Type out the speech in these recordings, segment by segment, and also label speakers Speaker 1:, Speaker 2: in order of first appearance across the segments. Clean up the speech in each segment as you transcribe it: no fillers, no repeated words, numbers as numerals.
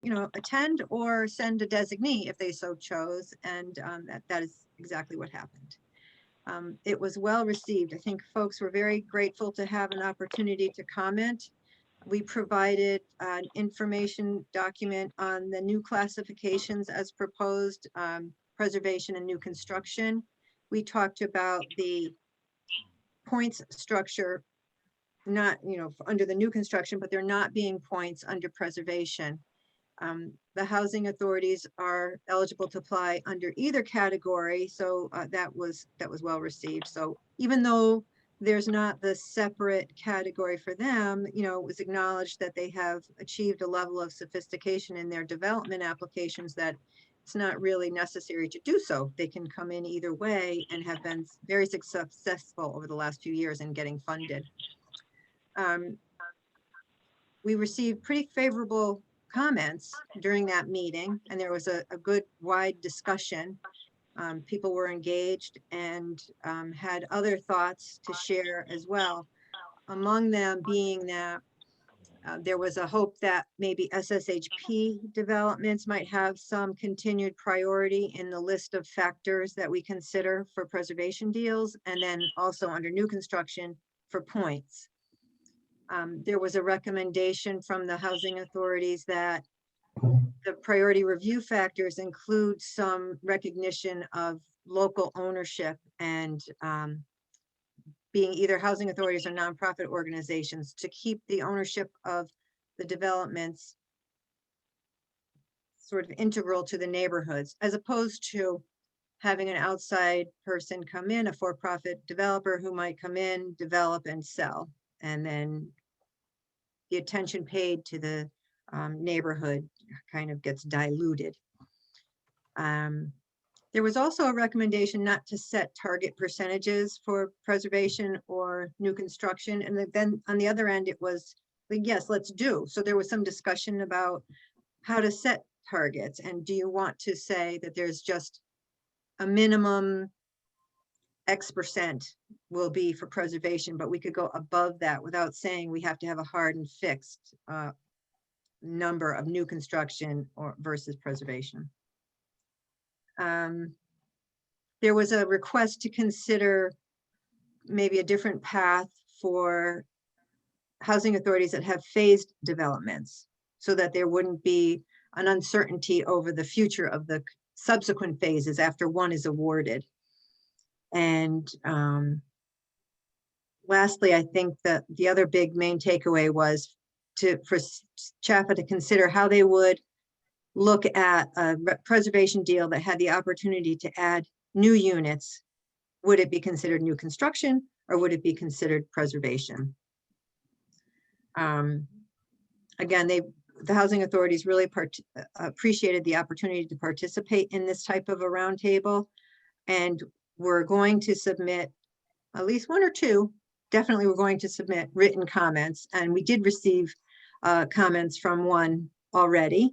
Speaker 1: attend or send a designee if they so chose, and that is exactly what happened. It was well received. I think folks were very grateful to have an opportunity to comment. We provided an information document on the new classifications as proposed, preservation and new construction. We talked about the points structure, not, under the new construction, but they're not being points under preservation. The housing authorities are eligible to apply under either category, so that was well received. So even though there's not the separate category for them, it was acknowledged that they have achieved a level of sophistication in their development applications that it's not really necessary to do so. They can come in either way and have been very successful over the last few years in getting funded. We received pretty favorable comments during that meeting, and there was a good wide discussion. People were engaged and had other thoughts to share as well. Among them being that there was a hope that maybe SSHP developments might have some continued priority in the list of factors that we consider for preservation deals, and then also under new construction for points. There was a recommendation from the housing authorities that the priority review factors include some recognition of local ownership and being either housing authorities or nonprofit organizations to keep the ownership of the developments sort of integral to the neighborhoods, as opposed to having an outside person come in, a for-profit developer who might come in, develop and sell, and then the attention paid to the neighborhood kind of gets diluted. There was also a recommendation not to set target percentages for preservation or new construction. And then on the other end, it was like, yes, let's do. So there was some discussion about how to set targets. And do you want to say that there's just a minimum X% will be for preservation, but we could go above that without saying we have to have a hard and fixed number of new construction or versus preservation. There was a request to consider maybe a different path for housing authorities that have phased developments, so that there wouldn't be an uncertainty over the future of the subsequent phases after one is awarded. And lastly, I think that the other big main takeaway was for CHAFA to consider how they would look at a preservation deal that had the opportunity to add new units. Would it be considered new construction or would it be considered preservation? Again, the housing authorities really appreciated the opportunity to participate in this type of a roundtable, and we're going to submit at least one or two. Definitely, we're going to submit written comments, and we did receive comments from one already.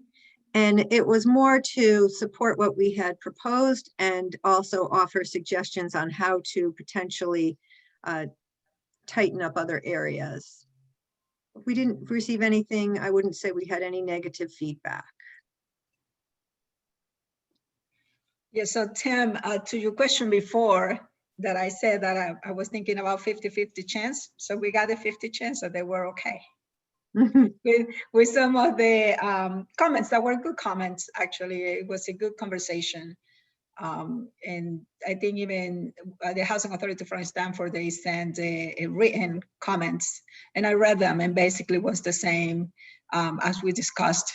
Speaker 1: And it was more to support what we had proposed and also offer suggestions on how to potentially tighten up other areas. If we didn't receive anything, I wouldn't say we had any negative feedback.
Speaker 2: Yeah, so Tim, to your question before that I said that I was thinking about 50-50 chance. So we got a 50 chance, so they were okay. with some of the comments that were good comments. Actually, it was a good conversation, and I think even the Housing Authority from Stanford, they sent a written comments, and I read them, and basically was the same as we discussed,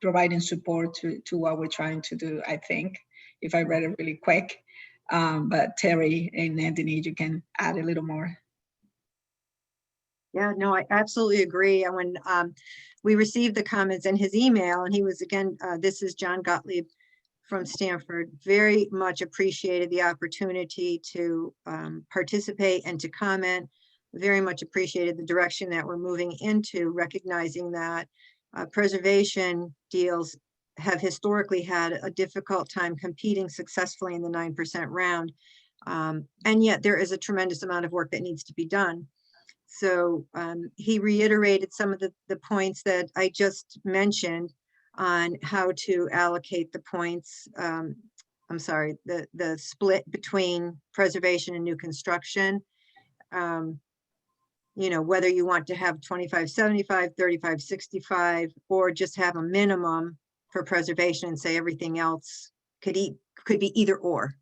Speaker 2: providing support to what we're trying to do. I think if I read it really quick, but Terry and Anthony, you can add a little more.
Speaker 1: Yeah, no, I absolutely agree. And when we received the comments in his email, and he was, again, this is John Gottlieb from Stanford, very much appreciated the opportunity to participate and to comment, very much appreciated the direction that we're moving into, recognizing that preservation deals have historically had a difficult time competing successfully in the 9% round. And yet there is a tremendous amount of work that needs to be done. So he reiterated some of the points that I just mentioned, on how to allocate the points. I'm sorry, the split between preservation and new construction. You know, whether you want to have 25-75, 35-65, or just have a minimum for preservation and say everything else could be either or.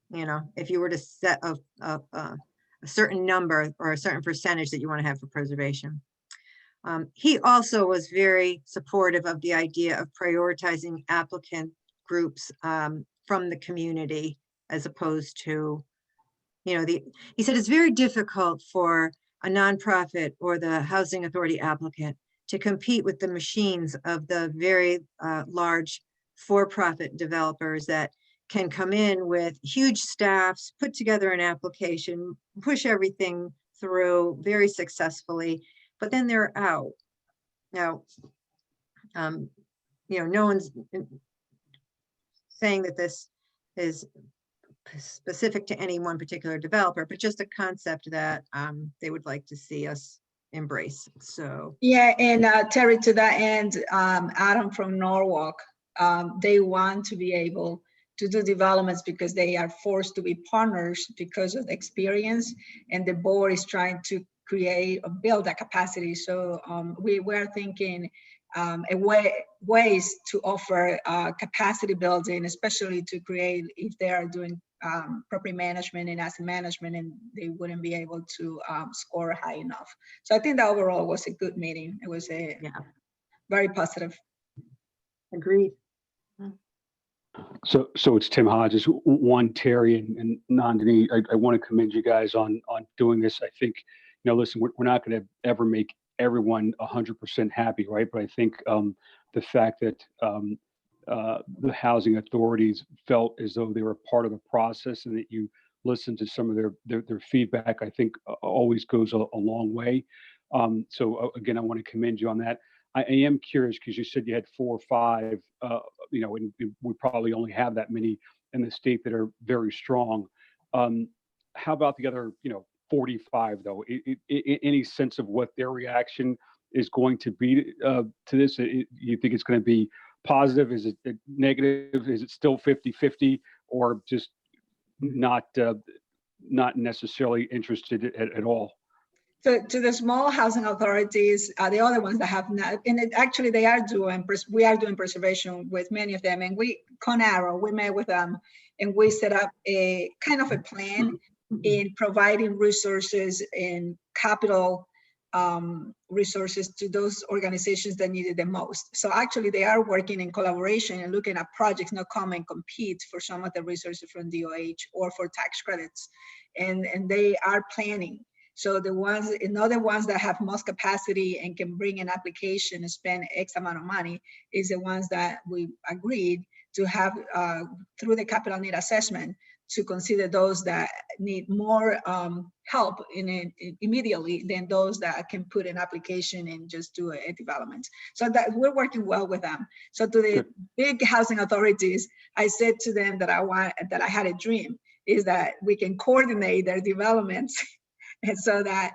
Speaker 1: You know, if you were to set a certain number or a certain percentage that you want to have for preservation. He also was very supportive of the idea of prioritizing applicant groups from the community, as opposed to, you know, he said it's very difficult for a nonprofit or the housing authority applicant to compete with the machines of the very large for-profit developers that can come in with huge staffs, put together an application, push everything through very successfully, but then they're out. Now, you know, no one's saying that this is specific to any one particular developer, but just a concept that they would like to see us embrace. So
Speaker 2: yeah, and Terry, to that end, Adam from Norwalk, they want to be able to do developments because they are forced to be partners because of the experience, and the board is trying to create or build that capacity. So we're thinking ways to offer capacity building, especially to create if they are doing property management and asset management, and they wouldn't be able to score high enough. So I think that overall was a good meeting. It was a very positive.
Speaker 1: agreed.
Speaker 3: So it's Tim Hodges, one Terry and Nandini. I want to commend you guys on doing this. I think, you know, listen, we're not going to ever make everyone 100% happy, right? But I think the fact that the housing authorities felt as though they were part of the process and that you listened to some of their feedback, I think always goes a long way. So again, I want to commend you on that. I am curious because you said you had 4 or 5, you know, and we probably only have that many in the state that are very strong. How about the other, you know, 45 though? Any sense of what their reaction is going to be to this? You think it's going to be positive? Is it negative? Is it still 50-50, or just not necessarily interested at all?
Speaker 2: So to the small housing authorities, the other ones that have not, and actually we are doing preservation with many of them, and ConAro, we met with them and we set up a kind of a plan in providing resources and capital resources to those organizations that need it the most. So actually they are working in collaboration and looking at projects, not come and compete for some of the resources from DOH or for tax credits. And they are planning. So the ones, another ones that have most capacity and can bring an application and spend X amount of money is the ones that we agreed to have through the capital need assessment, to consider those that need more help immediately than those that can put an application and just do a development. So that we're working well with them. So to the big housing authorities, I said to them that I had a dream, is that we can coordinate their developments. And so that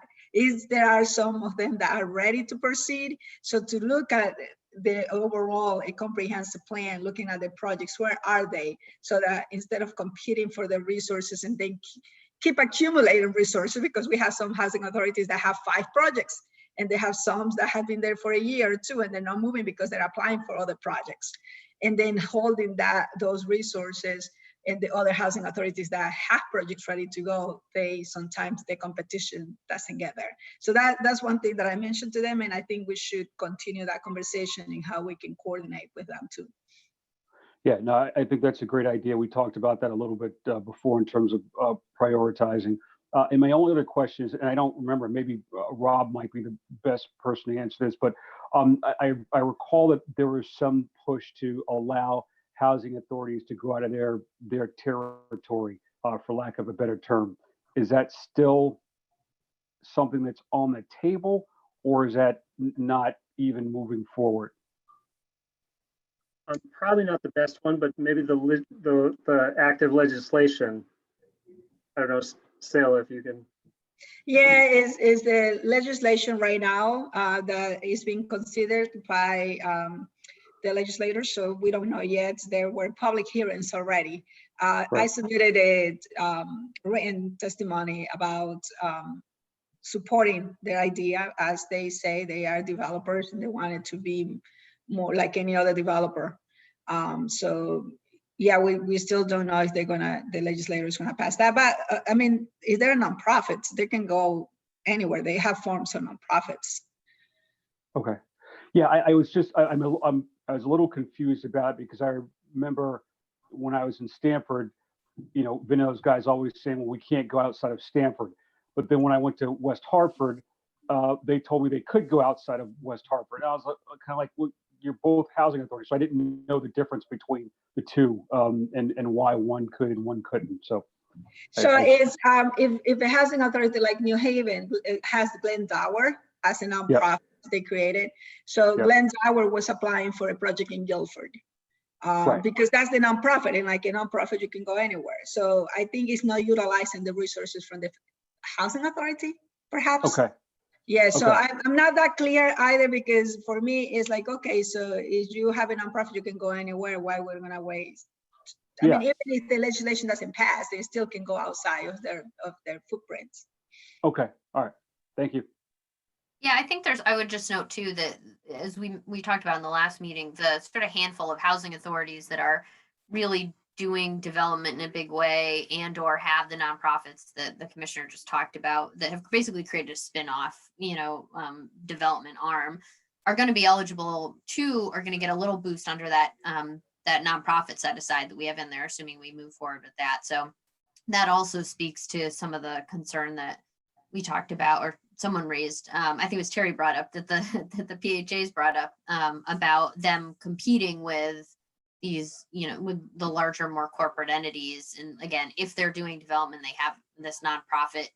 Speaker 2: there are some of them that are ready to proceed. So to look at the overall a comprehensive plan, looking at the projects, where are they? So that instead of competing for the resources and then keep accumulating resources, because we have some housing authorities that have 5 projects, and they have some that have been there for a year or 2 and they're not moving because they're applying for other projects. And then holding those resources, and the other housing authorities that have projects ready to go, sometimes the competition doesn't get there. So that's one thing that I mentioned to them, and I think we should continue that conversation in how we can coordinate with them too.
Speaker 3: Yeah, no, I think that's a great idea. We talked about that a little bit before in terms of prioritizing. And my only other question is, and I don't remember, maybe Rob might be the best person to answer this, but I recall that there was some push to allow housing authorities to go out of their territory, for lack of a better term. Is that still something that's on the table, or is that not even moving forward?
Speaker 4: Probably not the best one, but maybe the active legislation. I don't know, Sarah, if you can.
Speaker 2: Yeah, is the legislation right now that is being considered by the legislators, so we don't know yet. There were public hearings already. I
Speaker 3: Right.
Speaker 2: submitted a written testimony about supporting their idea. As they say, they are developers and they want it to be more like any other developer. So yeah, we still don't know if the legislator is gonna pass that. But I mean, if they're nonprofits, they can go anywhere. They have forms of nonprofits.
Speaker 3: Okay. Yeah, I was just, I was a little confused about it because I remember when I was in Stanford, you know, Vino's guys always saying, well, we can't go outside of Stanford. But then when I went to West Hartford, they told me they could go outside of West Hartford. And I was kind of like, well, you're both housing authorities. So I didn't know the difference between the two, and why one could and one couldn't. So
Speaker 2: So it's if a housing authority like New Haven, it has Glendower as a nonprofit they created. So Glendower was applying for a project in Guilford.
Speaker 3: Right.
Speaker 2: Because that's the nonprofit, and like a nonprofit, you can go anywhere. So I think it's not utilizing the resources from the housing authority, perhaps.
Speaker 3: Okay.
Speaker 2: Yeah, so
Speaker 3: Okay.
Speaker 2: I'm not that clear either, because for me, it's like, okay, so if you have a nonprofit, you can go anywhere. Why we're gonna waste? I mean, even if the legislation doesn't pass, they still can go outside of their footprints.
Speaker 3: Okay. All right. Thank you.
Speaker 5: Yeah, I think I would just note too that as we talked about in the last meeting, the sort of handful of housing authorities that are really doing development in a big way and or have the nonprofits that the commissioner just talked about that have basically created a spin-off, development arm are going to be eligible to, are going to get a little boost under that, that nonprofit set aside that we have in there, assuming we move forward with that. So that also speaks to some of the concern that we talked about, or someone raised, I think it was Terry brought up, that the PHAs brought up, about them competing with these, with the larger, more corporate entities. And again, if they're doing development, they have this nonprofit,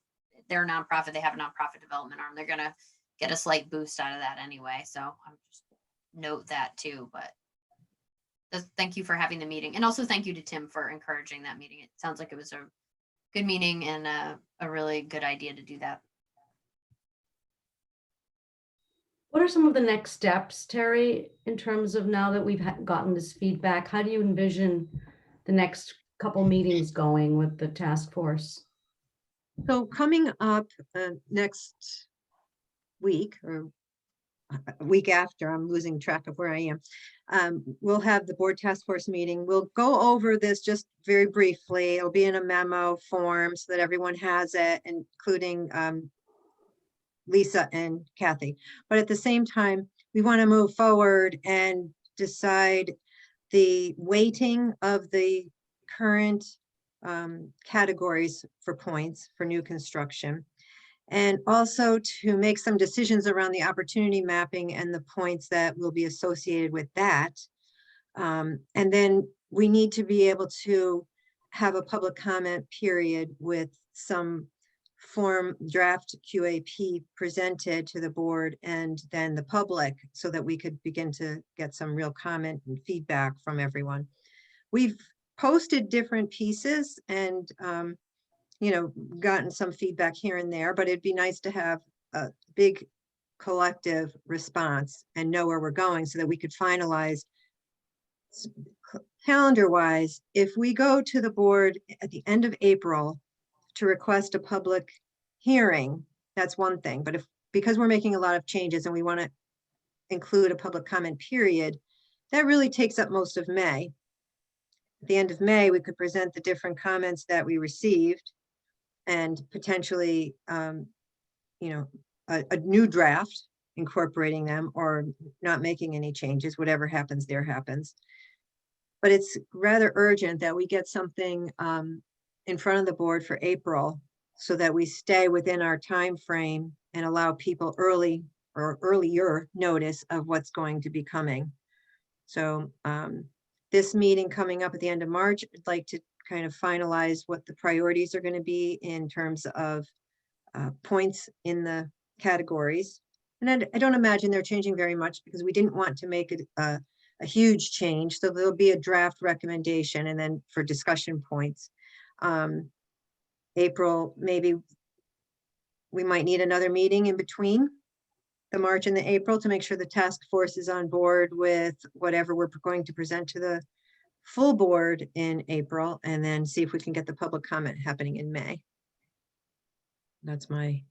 Speaker 5: they're a nonprofit, they have a nonprofit development arm, they're gonna get a slight boost out of that anyway. So I'm just note that too, but thank you for having the meeting. And also thank you to Tim for encouraging that meeting. It sounds like it was a good meeting and a really good idea to do that.
Speaker 6: What are some of the next steps, Terry, in terms of now that we've gotten this feedback? How do you envision the next couple meetings going with the task force?
Speaker 1: So coming up next week or a week after, I'm losing track of where I am, we'll have the board task force meeting. We'll go over this just very briefly. It'll be in a memo form so that everyone has it, including Lisa and Kathy. But at the same time, we want to move forward and decide the weighting of the current categories for points for new construction, and also to make some decisions around the opportunity mapping and the points that will be associated with that. And then we need to be able to have a public comment period with some form draft QAP presented to the board and then the public, so that we could begin to get some real comment and feedback from everyone. We've posted different pieces and gotten some feedback here and there, but it'd be nice to have a big collective response and know where we're going so that we could finalize calendar wise. If we go to the board at the end of April to request a public hearing, that's one thing. But because we're making a lot of changes and we want to include a public comment period, that really takes up most of May. At the end of May, we could present the different comments that we received and potentially, a new draft incorporating them or not making any changes. Whatever happens there happens. But it's rather urgent that we get something in front of the board for April so that we stay within our time frame and allow people earlier notice of what's going to be coming. So this meeting coming up at the end of March, I'd like to kind of finalize what the priorities are going to be in terms of points in the categories. And I don't imagine they're changing very much because we didn't want to make it a huge change. So there'll be a draft recommendation and then for discussion points. April, maybe we might need another meeting in between the March and the April to make sure the task force is on board with whatever we're going to present to the full board in April, and then see if we can get the public comment happening in May. That's my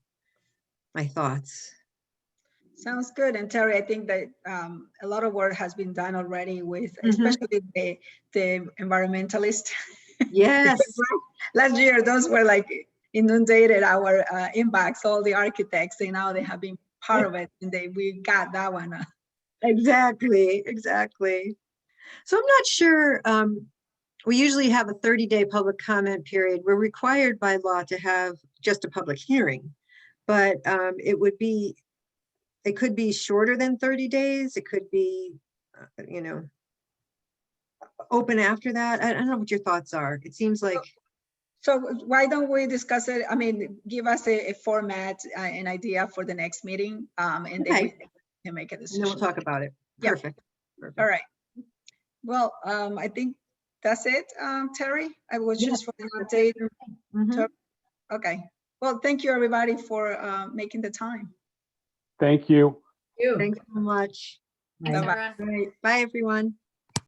Speaker 1: thoughts.
Speaker 2: Sounds good. And Terry, I think that a lot of work has been done already with,
Speaker 1: Mhm.
Speaker 2: especially the environmentalist.
Speaker 1: Yes,
Speaker 2: Last year, those were like inundated our inbox, all the architects, and now they have been part of it, and we got that one.
Speaker 1: exactly. So I'm not sure, we usually have a 30-day public comment period. We're required by law to have just a public hearing, but it could be shorter than 30 days. It could be, open after that. I don't know what your thoughts are. It seems like,
Speaker 2: So why don't we discuss it? I mean, give us a format, an idea for the next meeting, and then we
Speaker 1: Okay.
Speaker 2: can make a
Speaker 1: and then
Speaker 2: decision.
Speaker 1: we'll talk about it.
Speaker 2: Yeah.
Speaker 1: Perfect.
Speaker 2: All right. Well, I think that's it, Terry. I was
Speaker 1: Yeah,
Speaker 2: just for an update.
Speaker 1: Mhm.
Speaker 2: Okay. Well, thank you, everybody, for making the time.
Speaker 3: Thank you.
Speaker 6: You.
Speaker 1: Thanks so much.
Speaker 5: Thanks,
Speaker 2: Bye-bye.
Speaker 5: everyone.
Speaker 1: All right. Bye, everyone.